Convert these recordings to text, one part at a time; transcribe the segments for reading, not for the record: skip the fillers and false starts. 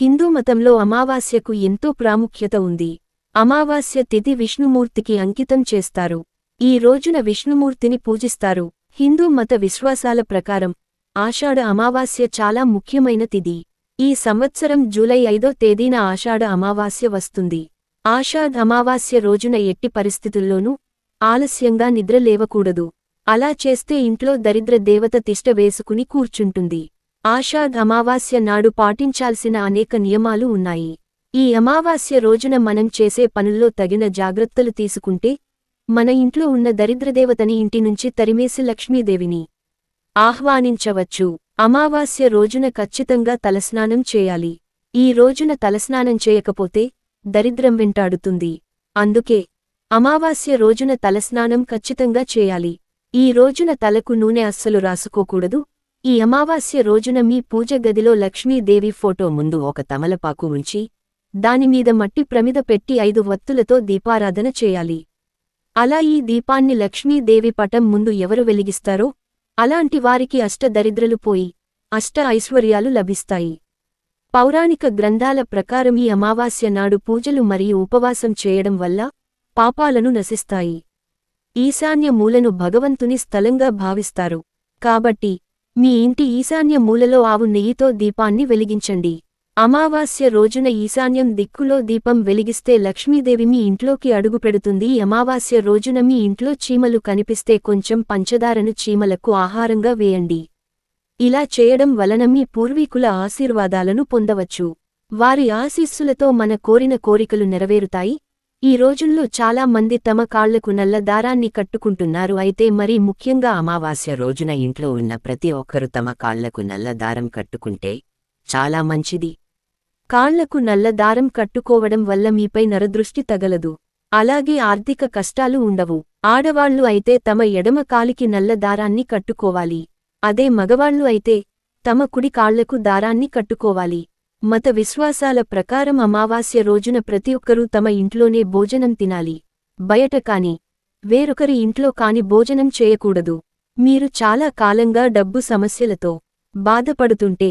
హిందూ మతంలో అమావాస్యకు ఎంతో ప్రాముఖ్యత ఉంది. అమావాస్య తిథి విష్ణుమూర్తికి అంకితం చేస్తారు. ఈ రోజున విష్ణుమూర్తిని పూజిస్తారు. హిందూ మత విశ్వాసాల ప్రకారం ఆషాఢ అమావాస్య చాలా ముఖ్యమైన తిథి. ఈ సంవత్సరం జూలై 5వ తేదీన ఆషాఢ అమావాస్య వస్తుంది. ఆషాఢ అమావాస్య రోజున ఎట్టి పరిస్థితుల్లోనూ ఆలస్యంగా నిద్ర లేవకూడదు. అలా చేస్తే ఇంట్లో దరిద్ర దేవత తిష్ట వేసుకుని కూర్చుంటుంది. ఆషాఢ అమావాస్య నాడు పాటించాల్సిన అనేక నియమాలు ఉన్నాయి. ఈ అమావాస్య రోజున మనం చేసే పనుల్లో తగిన జాగ్రత్తలు తీసుకుంటే మన ఇంట్లో ఉన్న దరిద్రదేవతని ఇంటి నుంచి తరిమేసి లక్ష్మీదేవిని ఆహ్వానించవచ్చు. అమావాస్య రోజున ఖచ్చితంగా తలస్నానం చేయాలి. ఈ రోజున తలస్నానం చేయకపోతే దరిద్రం వెంటాడుతుంది. అందుకే అమావాస్య రోజున తలస్నానం ఖచ్చితంగా చేయాలి. ఈ రోజున తలకు నూనె అస్సలు రాసుకోకూడదు. ఈ అమావాస్య రోజున మీ పూజ గదిలో లక్ష్మీదేవి ఫోటో ముందు ఒక తమలపాకు ఉంచి దానిమీద మట్టి ప్రమిద పెట్టి 5 వత్తులతో దీపారాధన చేయాలి. అలా ఈ దీపాన్ని లక్ష్మీదేవి పటం ముందు ఎవరు వెలిగిస్తారో అలాంటి వారికి అష్టదరిద్రలు పోయి అష్ట ఐశ్వర్యాలు లభిస్తాయి. పౌరాణిక గ్రంథాల ప్రకారం ఈ అమావాస్య నాడు పూజలు మరియు ఉపవాసం చేయడం వల్ల పాపాలను నశిస్తాయి. ఈశాన్య మూలను భగవంతుని స్థలంగా భావిస్తారు. కాబట్టి మీ ఇంటి ఈశాన్య మూలలో ఆవు నెయ్యితో దీపాన్ని వెలిగించండి. అమావాస్య రోజున ఈశాన్యం దిక్కులో దీపం వెలిగిస్తే లక్ష్మీదేవి మీ ఇంట్లోకి అడుగుపెడుతుంది. ఈ అమావాస్య రోజున మీ ఇంట్లో చీమలు కనిపిస్తే కొంచెం పంచదారను చీమలకు ఆహారంగా వేయండి. ఇలా చేయడం వలన మీ పూర్వీకుల ఆశీర్వాదాలను పొందవచ్చు. వారి ఆశీస్సులతో మన కోరిన కోరికలు నెరవేరుతాయి. ఈ రోజుల్లో చాలా మంది తమ కాళ్లకు నల్ల దారాన్ని కట్టుకుంటున్నారు. అయితే మరీ ముఖ్యంగా అమావాస్య రోజున ఇంట్లో ఉన్న ప్రతి ఒక్కరూ తమ కాళ్లకు నల్ల దారం కట్టుకుంటే చాలా మంచిది. కాళ్లకు నల్ల దారం కట్టుకోవడం వల్ల మీపై నరదృష్టి తగలదు. అలాగే ఆర్థిక కష్టాలు ఉండవు. ఆడవాళ్లు అయితే తమ ఎడమ కాలికి నల్ల దారాన్ని కట్టుకోవాలి. అదే మగవాళ్లు అయితే తమ కుడి కాళ్లకు దారాన్ని కట్టుకోవాలి. మత విశ్వాసాల ప్రకారం అమావాస్య రోజున ప్రతి ఒక్కరూ తమ ఇంట్లోనే భోజనం తినాలి. బయట కాని వేరొకరి ఇంట్లో కాని భోజనం చేయకూడదు. మీరు చాలా కాలంగా డబ్బు సమస్యలతో బాధపడుతుంటే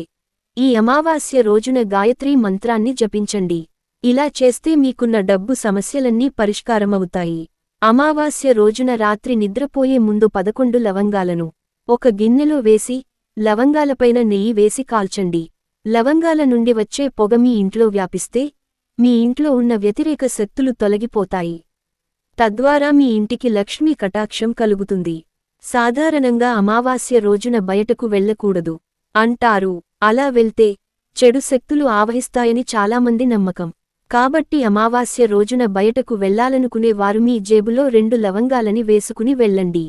ఈ అమావాస్య రోజున గాయత్రీ మంత్రాన్ని జపించండి. ఇలా చేస్తే మీకున్న డబ్బు సమస్యలన్నీ పరిష్కారమవుతాయి. అమావాస్య రోజున రాత్రి నిద్రపోయే ముందు 11 లవంగాలను ఒక గిన్నెలో వేసి లవంగాలపైన నెయ్యి వేసి కాల్చండి. లవంగాల నుండి వచ్చే పొగ మీ ఇంట్లో వ్యాపిస్తే మీ ఇంట్లో ఉన్న వ్యతిరేక శక్తులు తొలగిపోతాయి. తద్వారా మీ ఇంటికి లక్ష్మీ కటాక్షం కలుగుతుంది. సాధారణంగా అమావాస్య రోజున బయటకు వెళ్లకూడదు అంటారు. అలా వెళ్తే చెడు శక్తులు ఆవహిస్తాయని చాలామంది నమ్మకం. కాబట్టి అమావాస్య రోజున బయటకు వెళ్లాలనుకునే వారు మీ జేబులో 2 లవంగాలని వేసుకుని వెళ్ళండి.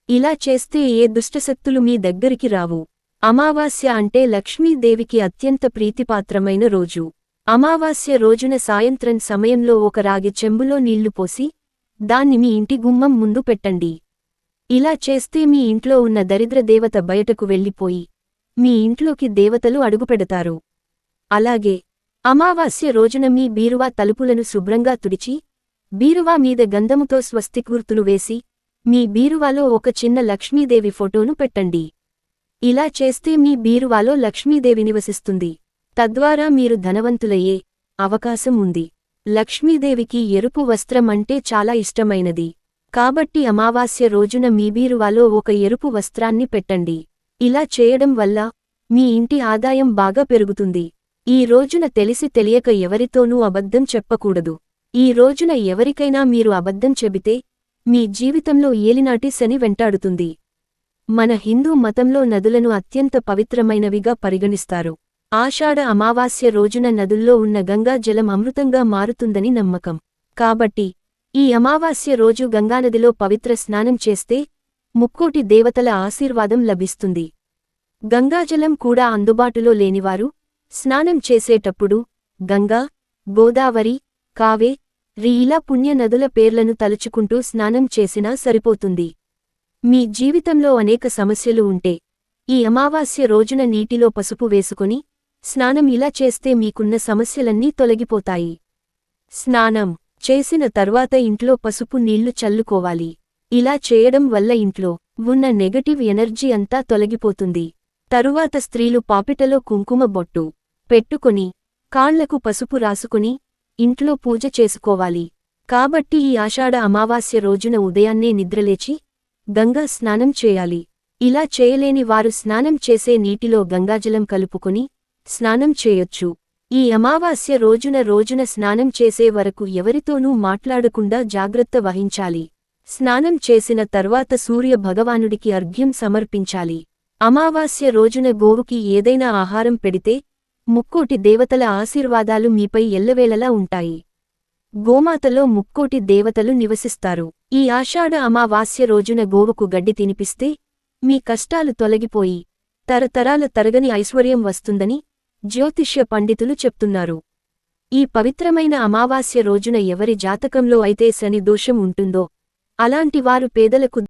ఇలా చేస్తే ఏ దుష్టశక్తులు మీ దగ్గరికి రావు. అమావాస్య అంటే లక్ష్మీదేవికి అత్యంత ప్రీతిపాత్రమైన రోజు. అమావాస్య రోజున సాయంత్రం సమయంలో ఒక రాగి చెంబులో నీళ్లు పోసి దాన్ని మీ ఇంటి గుమ్మం ముందు పెట్టండి. ఇలా చేస్తే మీ ఇంట్లో ఉన్న దరిద్ర దేవత బయటకు వెళ్ళిపోయి మీ ఇంట్లోకి దేవతలు అడుగుపెడతారు. అలాగే అమావాస్య రోజున మీ బీరువా తలుపులను శుభ్రంగా తుడిచి బీరువా మీద గంధముతో స్వస్తిక్ గుర్తులు వేసి మీ బీరువాలో ఒక చిన్న లక్ష్మీదేవి ఫోటోను పెట్టండి. ఇలా చేస్తే మీ బీరువాలో లక్ష్మీదేవి నివసిస్తుంది. తద్వారా మీరు ధనవంతులయ్యే అవకాశం ఉంది. లక్ష్మీదేవికి ఎరుపు వస్త్రం అంటే చాలా ఇష్టమైనది. కాబట్టి అమావాస్య రోజున మీ బీరువాలో ఒక ఎరుపు వస్త్రాన్ని పెట్టండి. ఇలా చేయడం వల్ల మీ ఇంటి ఆదాయం బాగా పెరుగుతుంది. ఈ రోజున తెలిసి తెలియక ఎవరితోనూ అబద్ధం చెప్పకూడదు. ఈ రోజున ఎవరికైనా మీరు అబద్ధం చెబితే మీ జీవితంలో ఏలినాటి శని వెంటాడుతుంది. మన హిందూ మతంలో నదులను అత్యంత పవిత్రమైనవిగా పరిగణిస్తారు. ఆషాఢ అమావాస్య రోజున నదుల్లో ఉన్న గంగా జలం అమృతంగా మారుతుందని నమ్మకం. కాబట్టి ఈ అమావాస్య రోజు గంగానదిలో పవిత్ర స్నానం చేస్తే ముక్కోటి దేవతల ఆశీర్వాదం లభిస్తుంది. గంగాజలం కూడా అందుబాటులో లేనివారు స్నానం చేసేటప్పుడు గంగా, గోదావరి, కావేరి ఇలా పుణ్య నదుల పేర్లను తలుచుకుంటూ స్నానం చేసినా సరిపోతుంది. మీ జీవితంలో అనేక సమస్యలు ఉంటే ఈ అమావాస్య రోజున నీటిలో పసుపు వేసుకొని స్నానం ఇలా చేస్తే మీకున్న సమస్యలన్నీ తొలగిపోతాయి. స్నానం చేసిన తర్వాత ఇంట్లో పసుపు నీళ్లు చల్లుకోవాలి. ఇలా చేయడం వల్ల ఇంట్లో ఉన్న నెగటివ్ ఎనర్జీ అంతా తొలగిపోతుంది. తరువాత స్త్రీలు పాపిటలో కుంకుమ బొట్టు పెట్టుకొని కాళ్లకు పసుపు రాసుకుని ఇంట్లో పూజ చేసుకోవాలి. కాబట్టి ఈ ఆషాఢ అమావాస్య రోజున ఉదయాన్నే నిద్రలేచి గంగా స్నానం చేయాలి. ఇలా చేయలేని వారు స్నానం చేసే నీటిలో గంగాజలం కలుపుకుని స్నానం చేయొచ్చు. ఈ అమావాస్య రోజున స్నానం చేసే వరకు ఎవరితోనూ మాట్లాడకుండా జాగ్రత్త వహించాలి. స్నానం చేసిన తర్వాత సూర్య భగవానుడికి అర్ఘ్యం సమర్పించాలి. అమావాస్య రోజున గోవుకి ఏదైనా ఆహారం పెడితే ముక్కోటి దేవతల ఆశీర్వాదాలు మీపై ఎల్లవేళలా ఉంటాయి. గోమాతలో ముక్కోటి దేవతలు నివసిస్తారు. ఈ ఆషాఢ అమావాస్య రోజున గోవుకు గడ్డి తినిపిస్తే మీ కష్టాలు తొలగిపోయి తరతరాల తరగని ఐశ్వర్యం వస్తుందని జ్యోతిష్య పండితులు చెప్తున్నారు. ఈ పవిత్రమైన అమావాస్య రోజున ఎవరి జాతకంలో అయితే శని దోషం ఉంటుందో అలాంటి వారు పేదలకు